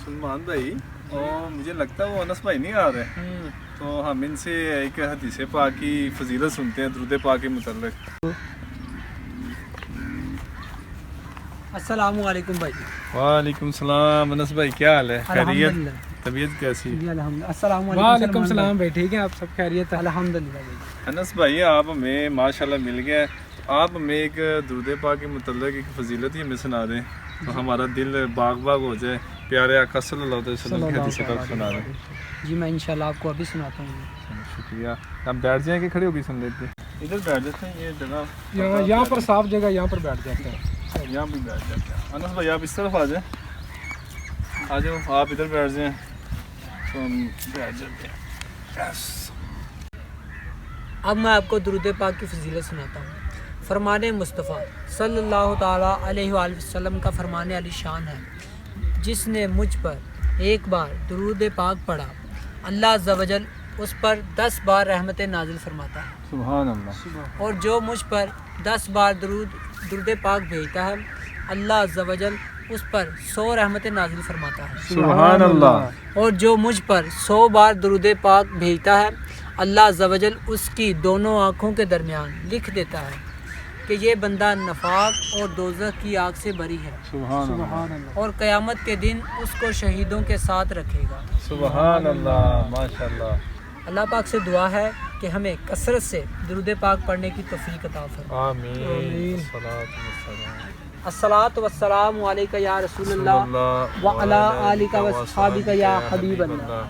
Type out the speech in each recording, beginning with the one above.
سلمان بھائی اور مجھے لگتا ہے وہ انس بھائی نہیں آ رہے، تو ہم ان سے ایک حدیث پاک کی فضیلت سنتے ہیں درود پاک کے متعلق۔ السلام علیکم بھائی۔ وعلیکم السلام انس بھائی، کیا حال ہے؟ خیریت؟ الحمدللہ طبیعت کیسی؟ جی الحمدللہ۔ السلام علیکم۔ وعلیکم السلام بھائی، ٹھیک ہے آپ سب خیریت ہے؟ الحمدللہ بھائی۔ انس بھائی آپ ہمیں ماشاءاللہ مل گئے، آپ ہمیں ایک درود پاک کے متعلق ایک فضیلت ہی ہمیں سنا دیں تو ہمارا دل باغ باغ ہو جائے، پیارے آقا صلی اللہ علیہ وسلم کی حدیث پاک سنا دیں۔ جی میں انشاءاللہ آپ کو ابھی سناتا ہوں۔ شکریہ۔ ہم بیٹھ جائیں کہ کھڑے ہو کے سن لیتے ہیں؟ ادھر بیٹھ جاتے ہیں، یہ جگہ یہاں پر صاف جگہ، یہاں پر بیٹھ جاتے ہیں۔ یہاں بھی بیٹھ جاتے ہیں۔ انس بھائی آپ اس طرف آ جائیں، آ جاؤ آپ ادھر بیٹھ جائیں تو ہم بیٹھ جاتے ہیں۔ اب میں آپ کو درود پاک کی فضیلت سناتا ہوں۔ فرمان مصطفیٰ صلی اللہ تعالیٰ علیہ وآلہ وسلم کا فرمان علی شان ہے، جس نے مجھ پر ایک بار درود پاک پڑھا اللہ عز و جل اس پر 10 بار رحمت نازل فرماتا ہے، سبحان اللہ۔ اور جو مجھ پر 10 بار درود پاک بھیجتا ہے اللہ عز و جل اس پر 100 رحمت نازل فرماتا ہے، سبحان اللہ۔ اور جو مجھ پر 100 بار درود پاک بھیجتا ہے اللہ عز و جل اس کی دونوں آنکھوں کے درمیان لکھ دیتا ہے کہ یہ بندہ نفاق اور دوزخ کی آگ سے بری ہے، سبحان اللہ۔ اور قیامت کے دن اس کو شہیدوں کے ساتھ رکھے گا۔ سبحان اللہ، ماشاءاللہ۔ اللہ پاک سے دعا ہے کہ ہمیں کثرت سے درود پاک پڑھنے کی توفیق عطا فرمائے۔ آمین۔ الصلاۃ والسلام الصلاۃ والسلام علیک یا رسول اللہ وعلی آلک واصحابک یا حبیب اللہ۔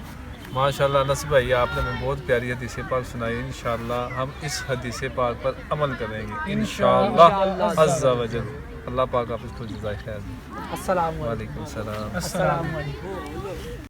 ماشاءاللہ انس بھائی آپ نے ہمیں بہت پیاری حدیث پاک سنائی، انشاءاللہ ہم اس حدیث پاک پر عمل کریں گے انشاءاللہ عز و جل۔ اللہ پاک آپ اس کو جزائے خیر دے۔ السلام علیکم۔ وعلیکم السلام۔ السلام علیکم۔